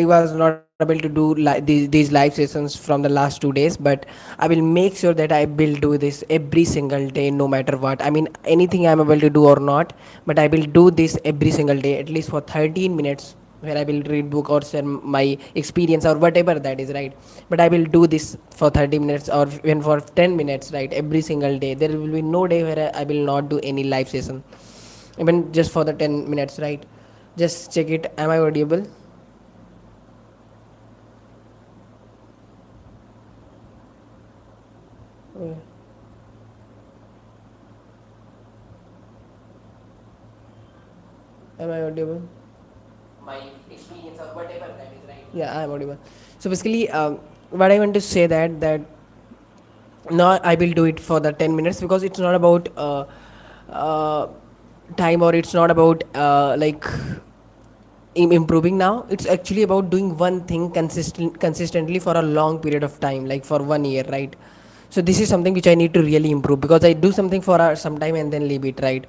was not able to do these live sessions from the last 2 days, but I will make sure that I will do this every single day, no matter what. I mean, anything I'm able to do or not, but I will do this every single day, at least for 13 minutes, where I will read book or share my experience or whatever that is, right? But I will do this for 30 minutes or even for 10 minutes, right? Every single day. There will be no day where I will not do any live session, even just for the 10 minutes, right? Just check it. Am I audible? Uh, Am I audible? My experience or whatever that is, right? Yeah, I'm audible. So basically, what I want to say that now I will do it for the 10 minutes, because it's not about uh, time, or it's not about improving. Now it's actually about doing one thing consistently for a long period of time, like for 1 year, right? So this is something which I need to really improve, because I do something for some time and then leave it, right?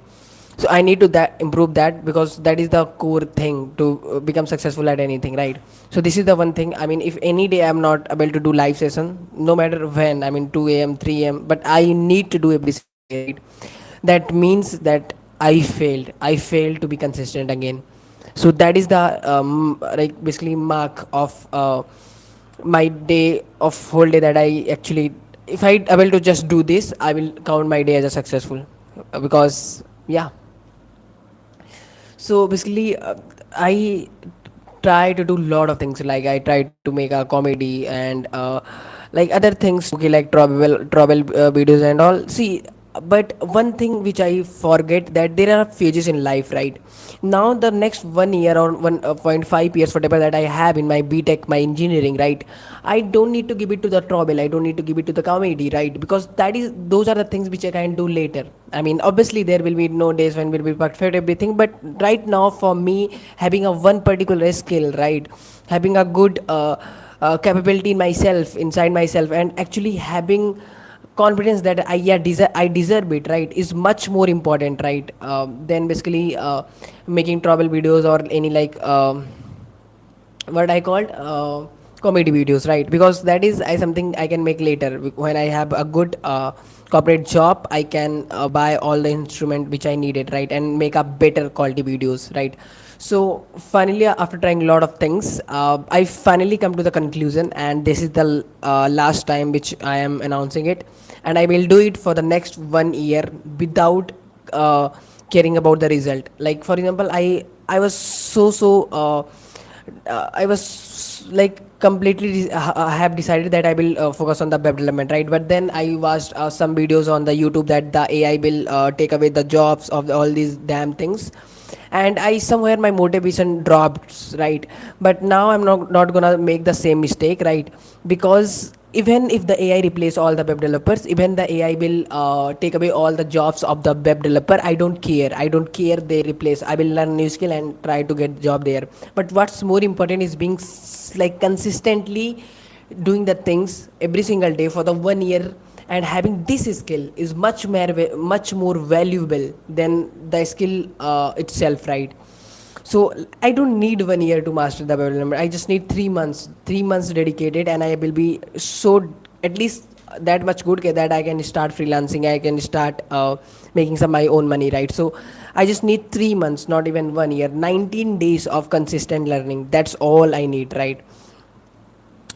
So I need to that improve that, because that is the core thing to become successful at anything, right? So this is the one thing. I mean, if any day I'm not able to do live session, no matter when, I mean 2 a.m., 3 a.m., but I need to do every single day, right? That means that I failed to be consistent again. So that is the like basically mark of my day, of whole day, that I actually, if I able to just do this, I will count my day as a successful. Because yeah. So basically, I try to do a lot of things. Like I try to make a comedy and like other things. Okay, like travel videos and all. See, but one thing which I forget, that there are phases in life, right? Now the next 1 year or 1.5 years, whatever that I have in my BTech, my engineering, right? I don't need to give it to the travel. I don't need to give it to the comedy, right? Because those are the things which I can do later. I mean, obviously there will be no days when will be perfect everything, but right now for me, having a one particular skill, right? Having a good capability in myself, inside myself, and actually having confidence that I deserve it, right, is much more important, right? Than basically making travel videos or any like what I called comedy videos, right? Because that is something I can make later. When I have a good corporate job, I can buy all the instrument which I needed, right, and make a better quality videos, right? So finally, after trying a lot of things, I finally come to the conclusion, and this is the last time which I am announcing it, and I will do it for the next 1 year without caring about the result. Like for example, I was I was like completely I have decided that I will focus on the web development, right? But then I watched some videos on the YouTube that the AI will take away the jobs of all these damn things, and I somewhere my motivation dropped, right? But now I'm not gonna make the same mistake, right? Because even if the AI replace all the web developers, even the AI will take away all the jobs of the web developer. I don't care they replace. I will learn new skill and try to get job there. But what's more important is being like consistently doing the things every single day for the 1 year, and having this skill is much more valuable than the skill itself, right? So I don't need 1 year to master the web development. I just need 3 months, 3 months dedicated, and I will be so at least that much good that I can start freelancing. I can start making some my own money, right? So I just need 3 months, not even 1 year. 19 days of consistent learning. That's all I need, right?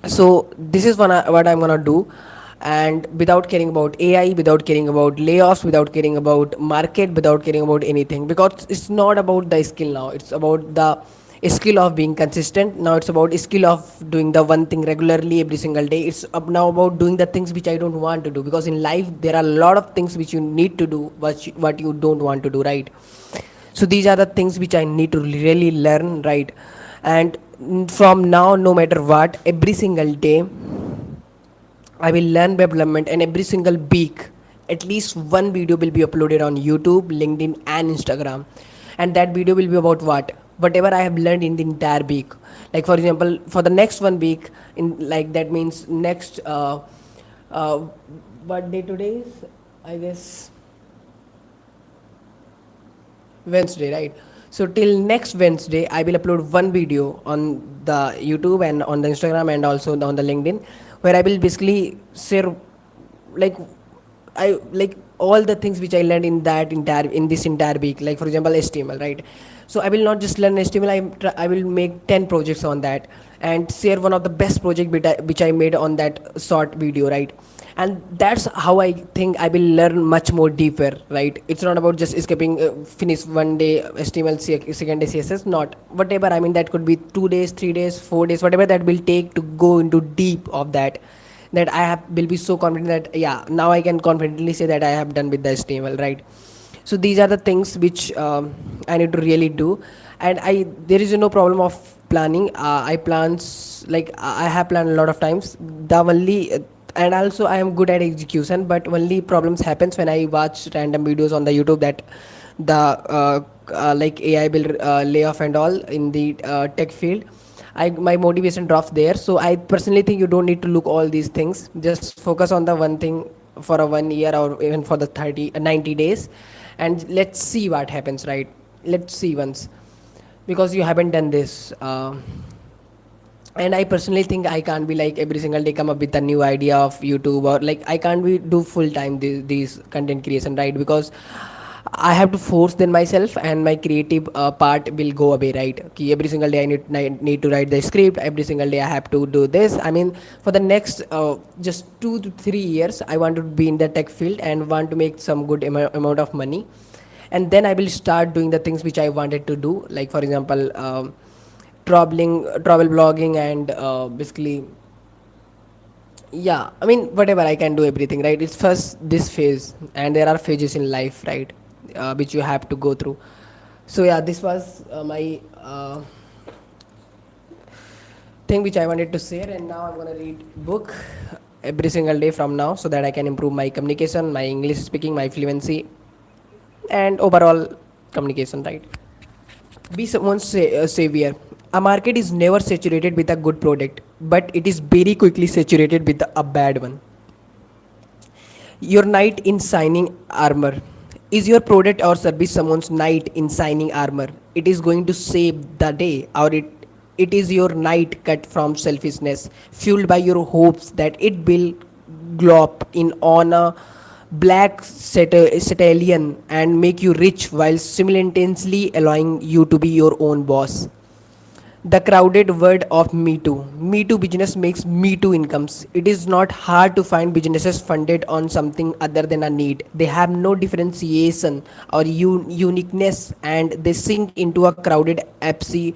So this is what I'm gonna do, and without caring about AI, without caring about layoffs, without caring about market, without caring about anything, because it's not about the skill now. It's about the skill of being consistent. Now it's about skill of doing the one thing regularly every single day. It's up now about doing the things which I don't want to do, because in life there are a lot of things which you need to do, what you don't want to do, right? So these are the things which I need to really learn, right? And from now, no matter what, every single day I will learn web development, and every single week, at least one video will be uploaded on YouTube, LinkedIn, and Instagram. And that video will be about what? Whatever I have learned in the entire week. Like for example, for the next 1 week, in like that means next uh, what day today is? I guess Wednesday, right? So till next Wednesday, I will upload one video on the YouTube and on the Instagram and also on the LinkedIn, where I will basically share like I like all the things which I learned in that entire in this entire week. Like for example, HTML, right? So I will not just learn HTML. I will make 10 projects on that and share one of the best project which I made on that short video, right? And that's how I think I will learn much more deeper, right? It's not about just escaping finish one day HTML, second day CSS, not whatever. I mean, that could be 2 days, 3 days, 4 days, whatever that will take to go into deep of that, that will be so confident that yeah, now I can confidently say that I have done with the HTML, right? So these are the things which I need to really do. And I there is no problem of planning. I plans like I have planned a lot of times. The only and also I am good at execution, but only problems happens when I watch random videos on the YouTube that the like AI will lay off and all in the tech field. My motivation drops there. So I personally think you don't need to look all these things. Just focus on the one thing for a 1 year or even for the 90 days, and let's see what happens, right? Let's see once, because you haven't done this. And I personally think I can't be like every single day come up with a new idea of YouTube, or like I can't be do full time these content creation, right? Because I have to force then myself, and my creative part will go away, right? Ki every single day I need to write the script. Every single day I have to do this. I mean, for the next just 2 to 3 years, I want to be in the tech field and want to make some good amount of money, and then I will start doing the things which I wanted to do. Like for example, travel blogging, and basically, yeah, I mean, whatever, I can do everything, right? It's first this phase, and there are phases in life, right? Which you have to go through. So yeah, this was my thing which I wanted to share, and now I'm gonna read book every single day from now, so that I can improve my communication, my English speaking, my fluency, and overall communication, right? Be someone's savior. A market is never saturated with a good product, but it is very quickly saturated with a bad one. Your knight in shining armor. Is your product or service someone's knight in shining armor? It is going to save the day, or it is your knight cut from selfishness, fueled by your hopes that it will glow up in on a black stallion and make you rich while simultaneously allowing you to be your own boss. The crowded word of Me Too. Me Too business makes Me Too incomes. It is not hard to find businesses funded on something other than a need. They have no differentiation or uniqueness, and they sink into a crowded apse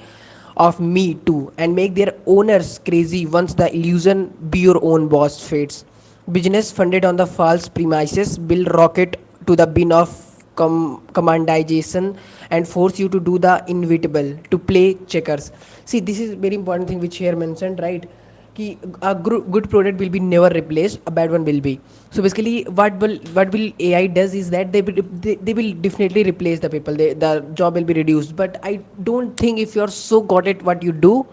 of Me Too and make their owners crazy once the illusion be your own boss fades. Business funded on the false premises will rocket to the bin of commandization and force you to do the inevitable, to play checkers. See, this is very important thing which here mentioned, right? Ki a good product will be never replaced, a bad one will be. So basically, what will AI does is that they will definitely replace the people. The job will be reduced. But I don't think if you're so good at what you do,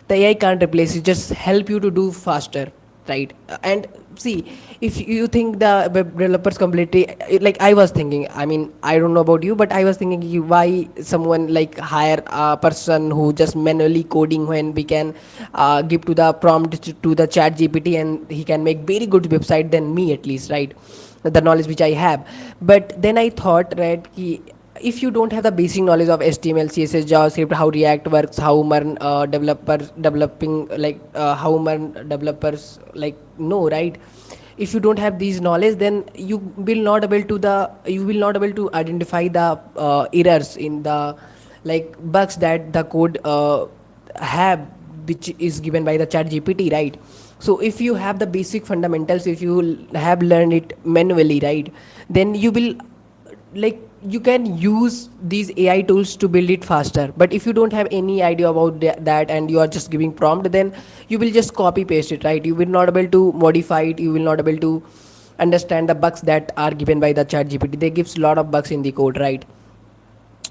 the AI can't replace it. Just help you to do faster, right? And see, if you think the web developers completely, like I was thinking, I mean, I don't know about you, but I was thinking why someone like hire a person who just manually coding when we can give to the prompt to the chat GPT, and he can make very good website than me, at least, right? The knowledge which I have. But then I thought, right, ki if you don't have the basic knowledge of HTML, CSS, JavaScript, how React works, how modern developing, like how modern developers like know, right? If you don't have these knowledge, then you will not able to identify the errors in the like bugs that the code have, which is given by the chat GPT, right? So if you have the basic fundamentals, if you have learned it manually, right, then you will like you can use these AI tools to build it faster. But if you don't have any idea about that, and you are just giving prompt, then you will just copy paste it, right? You will not able to modify it. You will not able to understand the bugs that are given by the chat GPT. They gives a lot of bugs in the code, right?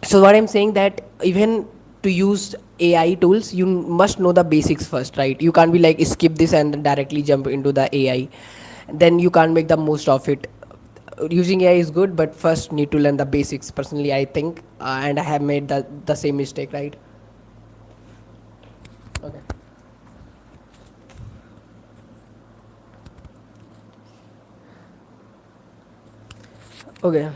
So what I'm saying, that even to use AI tools, you must know the basics first, right? You can't be like skip this and directly jump into the AI, then you can't make the most of it. using AI is good, but first need to learn the basics. Personally, I think, and I have made the same mistake, right? Okay. Okay.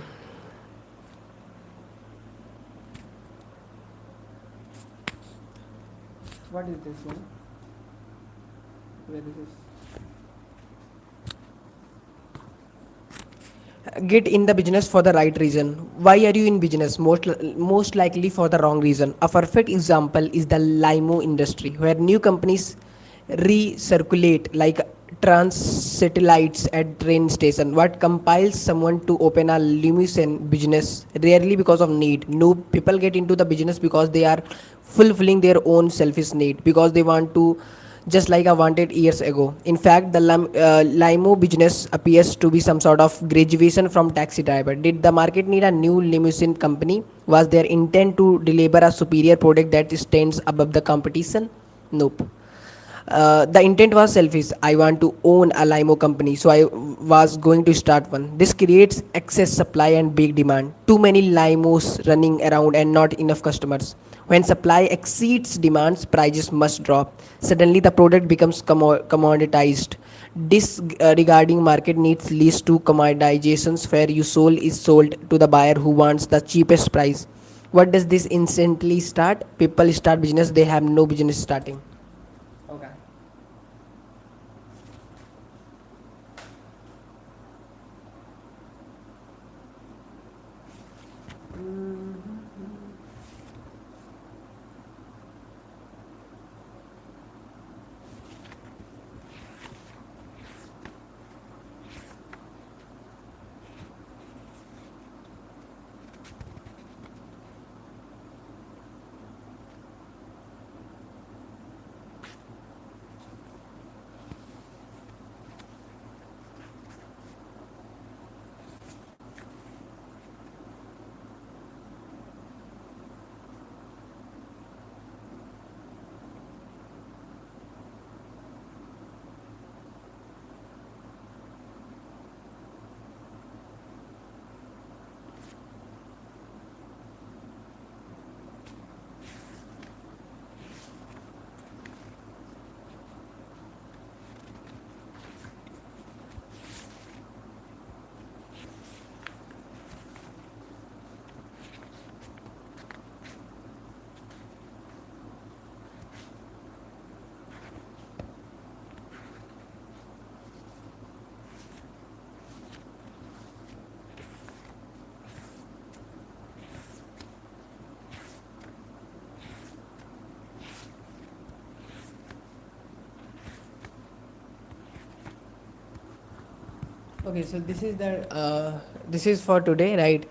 What is this one? Where is this? Get in the business for the right reason. Why are you in business? Most likely for the wrong reason. A perfect example is the limo industry, where new companies recirculate like trans satellites at train station. What compels someone to open a limousine business? Rarely because of need. No, people get into the business because they are fulfilling their own selfish need, because they want to, just like I wanted years ago. In fact, the limo business appears to be some sort of graduation from taxi driver. Did the market need a new limousine company? Was their intent to deliver a superior product that stands above the competition? Nope. The intent was selfish. I want to own a limo company, so I was going to start one. This creates excess supply and big demand. Too many limos running around and not enough customers. When supply exceeds demands, prices must drop. Suddenly, the product becomes commoditized. Disregarding market needs leads to commoditizations, where you soul is sold to the buyer who wants the cheapest price. What does this instantly start? People start business they have no business starting. Okay. Okay, so this is for today, right?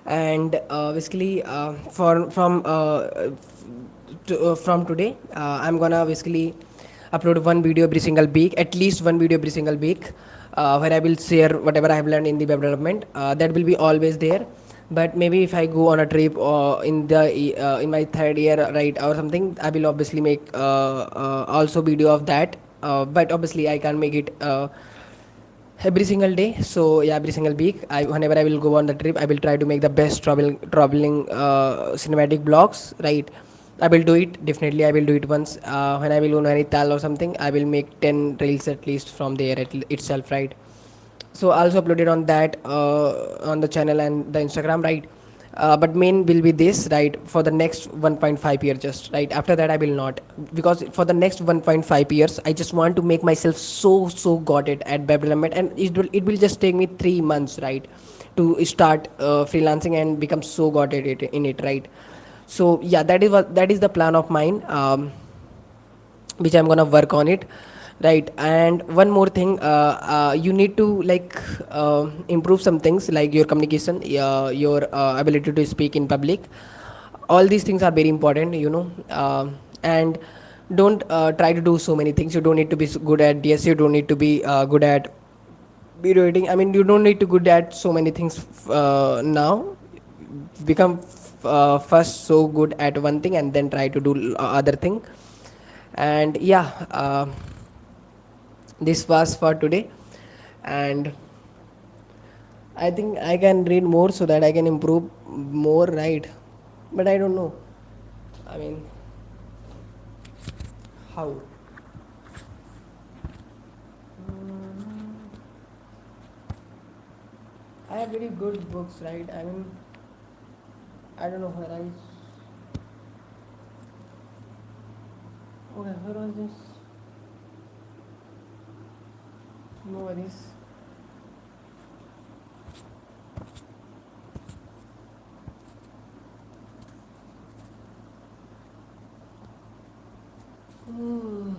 And basically, from today, I'm gonna basically upload one video every single week, at least one video every single week, where I will share whatever I have learned in the web development. That will be always there. But maybe if I go on a trip or in my third year, right, or something, I will obviously make also video of that. But obviously, I can't make it. Every single day, so yeah, every single week, whenever I will go on the trip, I will try to make the best traveling cinematic blogs, right? I will do it, definitely I will do it once. When I will go to Nainital or something, I will make 10 reels at least from there itself, right? So I also uploaded on that on the channel and the Instagram, right? But main will be this, right, for the next 1.5 year, just right after that I will not, because for the next 1.5 years I just want to make myself so got it at web development, and it will just take me 3 months, right, to start freelancing and become so got it in it, right? So yeah, that is the plan of mine, which I'm gonna work on it, right? And one more thing, you need to like improve some things like your communication, your ability to speak in public. All these things are very important, and don't try to do so many things. You don't need to be good at DS, you don't need to be good at video editing. I mean, you don't need to good at so many things now. Become first so good at one thing and then try to do other thing. And yeah, this was for today. And I think I can read more so that I can improve more, right? But I don't know. I mean, how? I have very good books, right? I mean, I don't know where I. Okay, where was this? No worries. Hmm.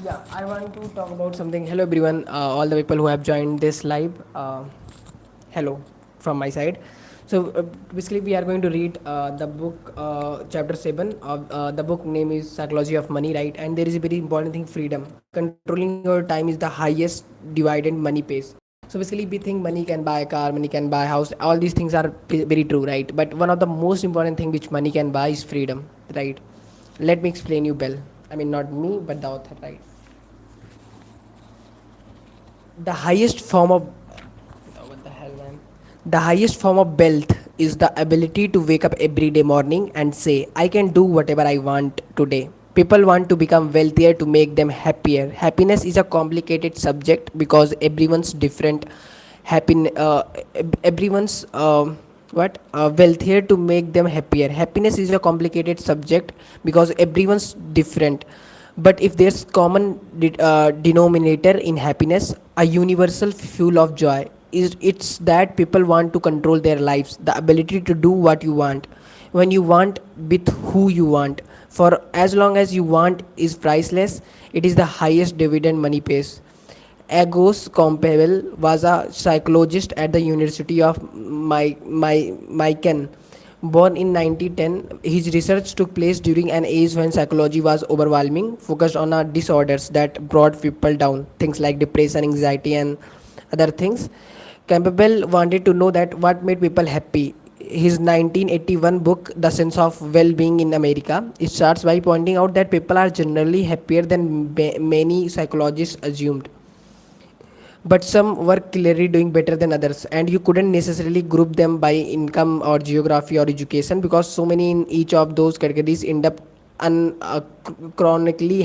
Yeah, I want to talk about something. Hello, everyone. All the people who have joined this live. Hello from my side. So basically, we are going to read the book, chapter 7 of the book name is Psychology of Money, right? And there is a very important thing: freedom. Controlling your time is the highest dividend money pays. So basically, we think money can buy a car, money can buy a house. All these things are very true, right? But one of the most important thing which money can buy is freedom, right? Let me explain you, Bell. I mean, not me, but the author, right? The highest form of what the hell, man? The highest form of wealth is the ability to wake up every day morning and say, I can do whatever I want today. People want to become wealthier to make them happier. Happiness is a complicated subject because everyone's different. Everyone's wealthier to make them happier. Happiness is a complicated subject because everyone's different. But if there's common denominator in happiness, a universal fuel of joy, is it's that people want to control their lives, the ability to do what you want, when you want, with who you want, for as long as you want is priceless. It is the highest dividend money pays. Agos Campbell was a psychologist at the University of Macon. Born in 1910, his research took place during an age when psychology was overwhelming, focused on disorders that brought people down, things like depression, anxiety, and other things. Campbell wanted to know that what made people happy. His 1981 book, The Sense of Well-Being in America, it starts by pointing out that people are generally happier than many psychologists assumed, but some were clearly doing better than others, and you couldn't necessarily group them by income or geography or education because so many in each of those categories end up chronically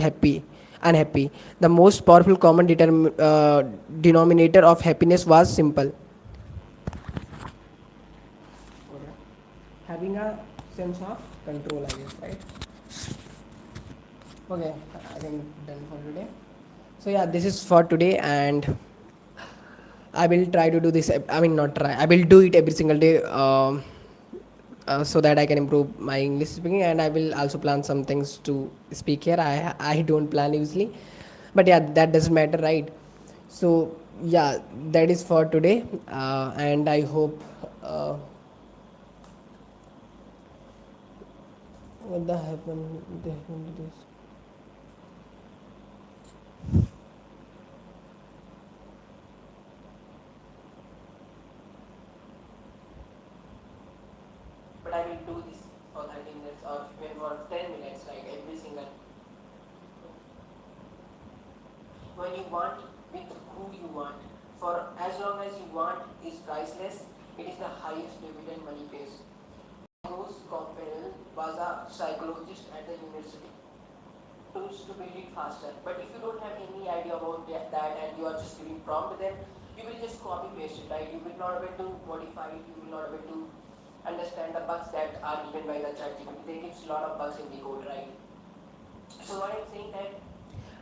unhappy. The most powerful common denominator of happiness was simple: having a sense of control, I guess, right? Okay, I think done for today. So yeah, this is for today, and I will try to do this. I mean, not try. I will do it every single day, so that I can improve my English speaking. And I will also plan some things to speak here. I don't plan usually, but yeah, that doesn't matter, right? So yeah, that is for today, and I hope. What the happened? What happened to this? But I will do this for 30 minutes or even for 10 minutes, like every single. When you want, with who you want, for as long as you want is priceless. It is the highest dividend money pays. Rose Campbell was a psychologist at the university. Tools to build it faster. But if you don't have any idea about that and you are just giving prompt, then you will just copy paste it, right? You will not be able to modify it. You will not be able to understand the bugs that are given by the ChatGPT. They give a lot of bugs in the code, right? So what I'm saying that,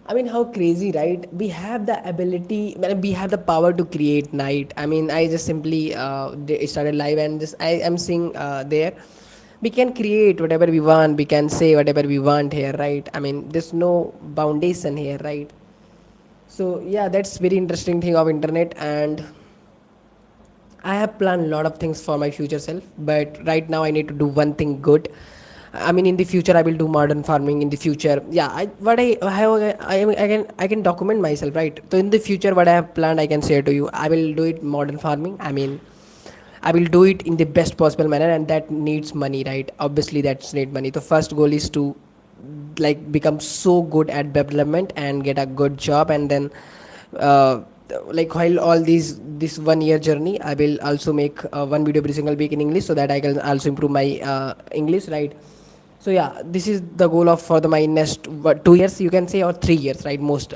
I mean, how crazy, right? We have the ability, we have the power to create night. I mean, I just simply started live and just I am seeing there. we can create whatever we want, we can say whatever we want here, right? I mean, there's no foundation here, right? So yeah, that's very interesting thing of internet. And I have planned a lot of things for my future self, but right now I need to do one thing good. I mean, in the future, I will do modern farming. In the future, yeah, I have, I can document myself, right? So in the future, what I have planned, I can share to you. I will do it modern farming. I mean, I will do it in the best possible manner, and that needs money, right? Obviously, that's need money. The first goal is to like become so good at web development and get a good job, and then uh, like while all these this 1 year journey, I will also make one video every single week in English, so that I can also improve my English, right? So yeah, this is the goal of for the my next 2 years, you can say, or 3 years, right? Most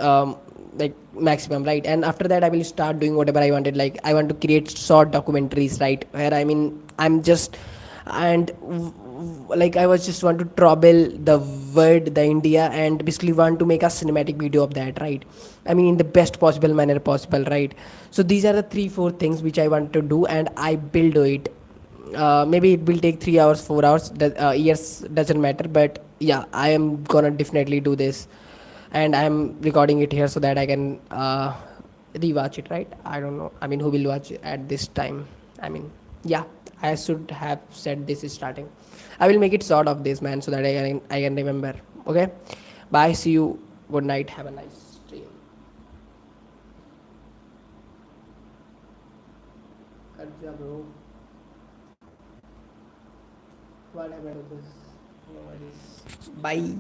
like maximum, right? And after that, I will start doing whatever I wanted. Like I want to create short documentaries, right? Where I mean, I'm just and like I was just want to travel the world, the India, and basically want to make a cinematic video of that, right? I mean, in the best possible manner possible, right? So these are the 3 4 things which I want to do, and I will do it. Maybe it will take 3 hours, 4 hours, years doesn't matter, but yeah, I am gonna definitely do this. And I'm recording it here so that I can rewatch it, right? I don't know, I mean, who will watch it at this time? I mean, yeah, I should have said this is starting. I will make it sort of this, man, so that I can remember. Okay, bye, see you, good night, have a nice stream. Bro, what happened to this? No worries. Bye.